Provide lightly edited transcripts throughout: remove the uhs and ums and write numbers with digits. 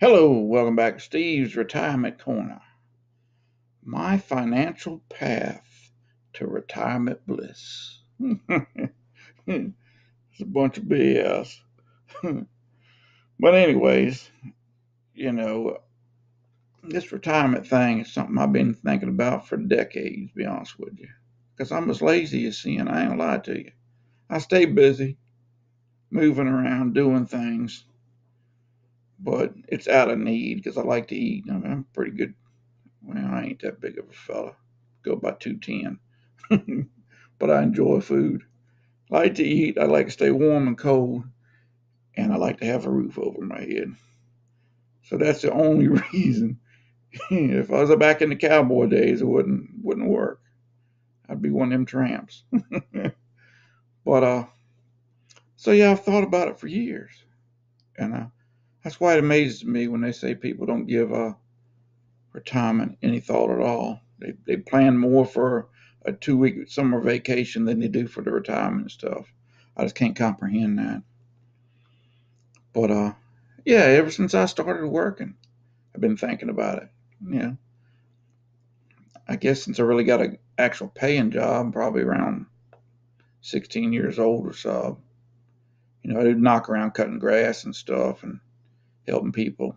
Hello, welcome back to Steve's Retirement Corner. My financial path to retirement bliss. It's a bunch of BS. But anyways, you know, this retirement thing is something I've been thinking about for decades, to be honest with you. Because I'm as lazy as sin, I ain't gonna lie to you. I stay busy, moving around, doing things, but it's out of need because I like to eat. I'm pretty good. Well, I ain't that big of a fella. Go about 210. But I enjoy food. I like to eat. I like to stay warm and cold. And I like to have a roof over my head. So that's the only reason. If I was back in the cowboy days, it wouldn't work. I'd be one of them tramps. But so yeah, I've thought about it for years, and that's why it amazes me when they say people don't give retirement any thought at all. They plan more for a 2 week summer vacation than they do for the retirement stuff. I just can't comprehend that. But yeah, ever since I started working, I've been thinking about it. Yeah, I guess since I really got an actual paying job, probably around 16 years old or so. I did knock around cutting grass and stuff and helping people.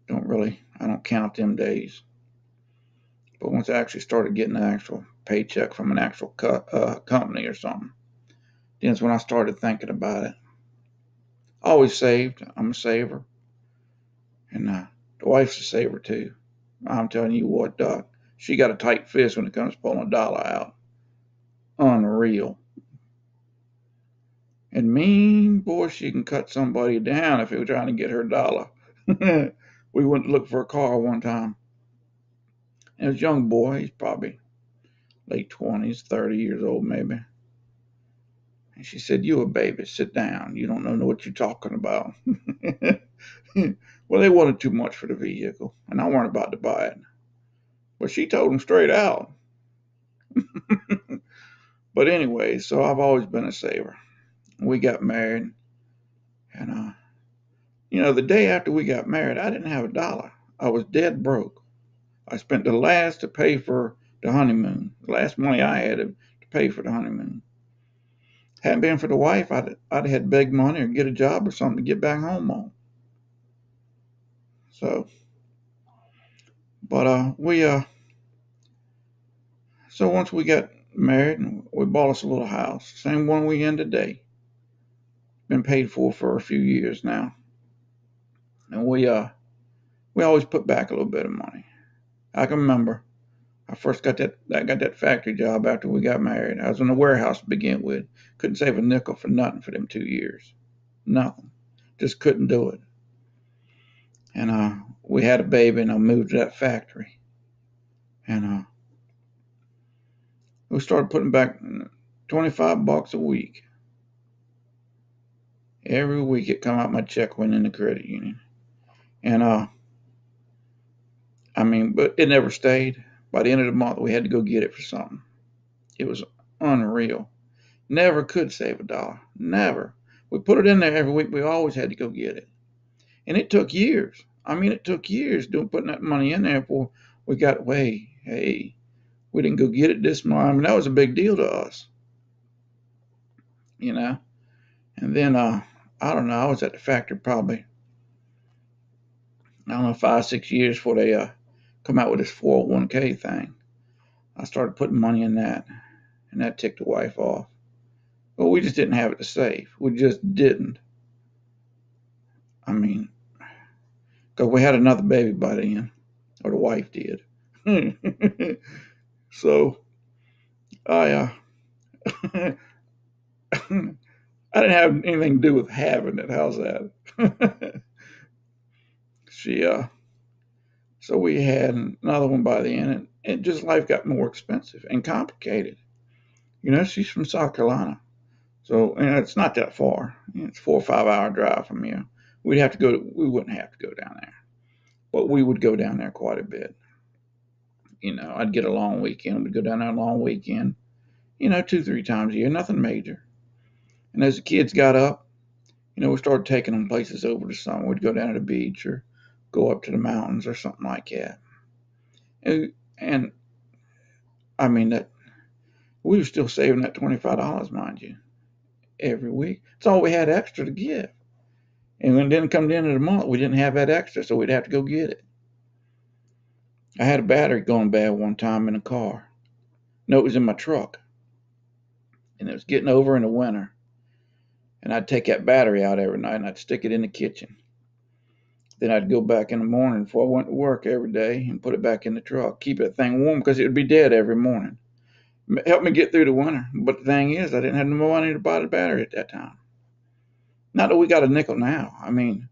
I don't count them days. But once I actually started getting an actual paycheck from an actual company or something, then it's when I started thinking about it. Always saved. I'm a saver. And the wife's a saver too. I'm telling you what, Doc. She got a tight fist when it comes to pulling a dollar out. Unreal. And mean, boy, she can cut somebody down if they were trying to get her dollar. We went to look for a car one time. And this young boy, he's probably late 20s, 30 years old maybe. And she said, "You a baby, sit down. You don't know what you're talking about." Well, they wanted too much for the vehicle, and I weren't about to buy it. But she told him straight out. But anyway, so I've always been a saver. We got married, and the day after we got married, I didn't have a dollar. I was dead broke. I spent the last to pay for the honeymoon, the last money I had to pay for the honeymoon. Hadn't been for the wife, I'd had to beg money or get a job or something to get back home on. So, but so once we got married, we bought us a little house, same one we in today. Been paid for a few years now, and we always put back a little bit of money. I can remember I first got that factory job after we got married. I was in the warehouse to begin with. Couldn't save a nickel for nothing for them 2 years. Nothing. Just couldn't do it. And we had a baby, and I moved to that factory. And we started putting back $25 a week. Every week it come out my check went in the credit union. And but it never stayed. By the end of the month we had to go get it for something. It was unreal. Never could save a dollar. Never. We put it in there every week. We always had to go get it. And it took years. It took years putting that money in there before we got away. Hey, we didn't go get it this month. That was a big deal to us. And then I don't know, I was at the factory probably, I don't know, 5, 6 years before they come out with this 401k thing. I started putting money in that, and that ticked the wife off. Well, we just didn't have it to save. We just didn't. Because we had another baby by then, or the wife did. So I I didn't have anything to do with having it. How's that? she So we had another one by the end, and just life got more expensive and complicated. She's from South Carolina, so it's not that far. It's 4 or 5 hour drive from here. We wouldn't have to go down there, but we would go down there quite a bit. I'd get a long weekend. We'd go down there a long weekend. 2, 3 times a year, nothing major. And as the kids got up, we started taking them places over the summer. We'd go down to the beach or go up to the mountains or something like that. And I mean, that we were still saving that $25, mind you, every week. It's all we had extra to give. And when it didn't come to the end of the month, we didn't have that extra, so we'd have to go get it. I had a battery going bad one time in a car. No, it was in my truck. And it was getting over in the winter. And I'd take that battery out every night and I'd stick it in the kitchen. Then I'd go back in the morning before I went to work every day and put it back in the truck. Keep that thing warm because it would be dead every morning. Help me get through the winter. But the thing is, I didn't have no money to buy the battery at that time. Not that we got a nickel now. I mean,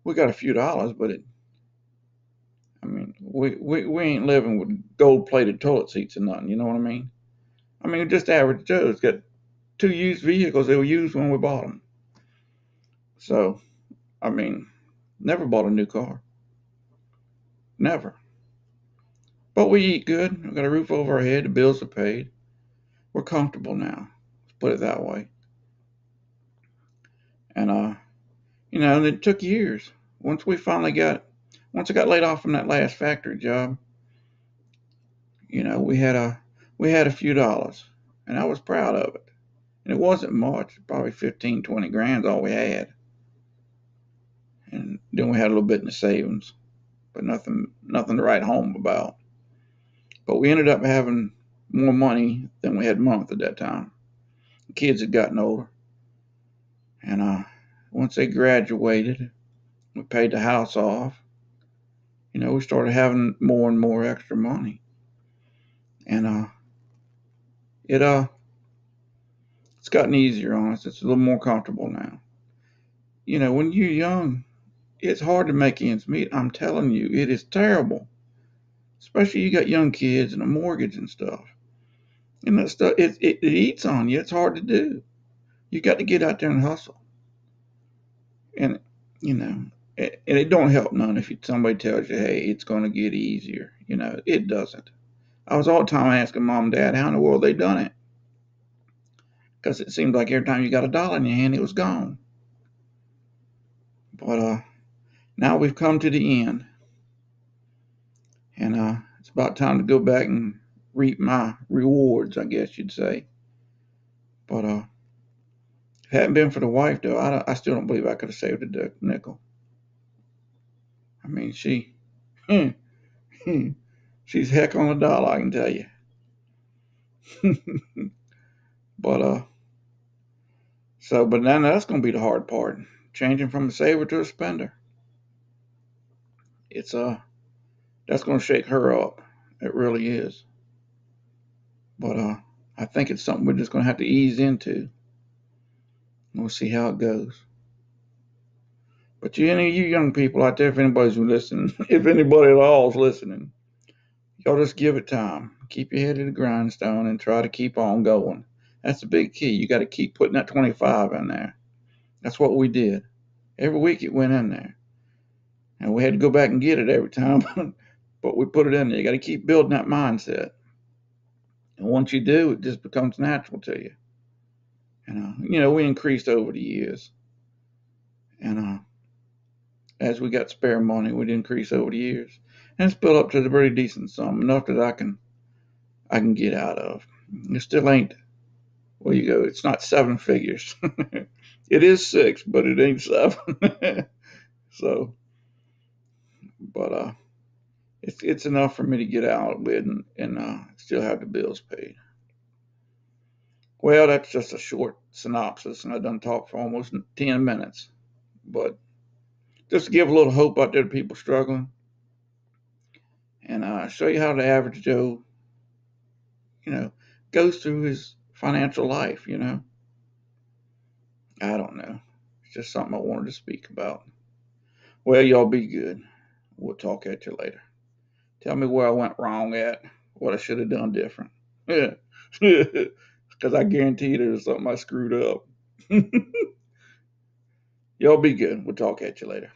we got a few dollars, but we ain't living with gold-plated toilet seats or nothing. You know what I mean? I mean, just average Joe's got 2 used vehicles they were used when we bought them. So, I mean, never bought a new car. Never. But we eat good. We got a roof over our head. The bills are paid. We're comfortable now. Let's put it that way. And and it took years. Once I got laid off from that last factory job, we had a few dollars, and I was proud of it. And it wasn't much, probably 15, 20 grand's all we had. And then we had a little bit in the savings, but nothing to write home about. But we ended up having more money than we had a month at that time. The kids had gotten older. And once they graduated, we paid the house off. We started having more and more extra money. And it's gotten easier on us. It's a little more comfortable now. When you're young, it's hard to make ends meet. I'm telling you, it is terrible. Especially you got young kids and a mortgage and stuff. And that stuff, it eats on you. It's hard to do. You got to get out there and hustle. And, it don't help none if somebody tells you, hey, it's going to get easier. It doesn't. I was all the time asking mom and dad how in the world they done it. Because it seemed like every time you got $1 in your hand, it was gone. But now we've come to the end. And it's about time to go back and reap my rewards, I guess you'd say. But if it hadn't been for the wife, though, I still don't believe I could have saved a nickel. I mean, she's heck on a dollar, I can tell you. But then that's going to be the hard part. Changing from a saver to a spender. It's that's going to shake her up. It really is. But I think it's something we're just going to have to ease into. We'll see how it goes. But any of you young people out there, if anybody's listening, if anybody at all is listening, y'all just give it time. Keep your head to the grindstone and try to keep on going. That's the big key. You got to keep putting that 25 in there. That's what we did. Every week it went in there. And we had to go back and get it every time, but we put it in there. You got to keep building that mindset. And once you do, it just becomes natural to you. And, we increased over the years. And as we got spare money, we'd increase over the years. And it's built up to the pretty decent sum, enough that I can get out of. It still ain't, well, you go, it's not 7 figures. It is 6, but it ain't 7. So, but it's enough for me to get out with and still have the bills paid. Well, that's just a short synopsis, and I done talked for almost 10 minutes. But just to give a little hope out there to people struggling, and show you how the average Joe, goes through his financial life, I don't know. It's just something I wanted to speak about. Well, y'all be good. We'll talk at you later. Tell me where I went wrong at, what I should have done different. Yeah. Because I guarantee there's something I screwed up. Y'all be good. We'll talk at you later.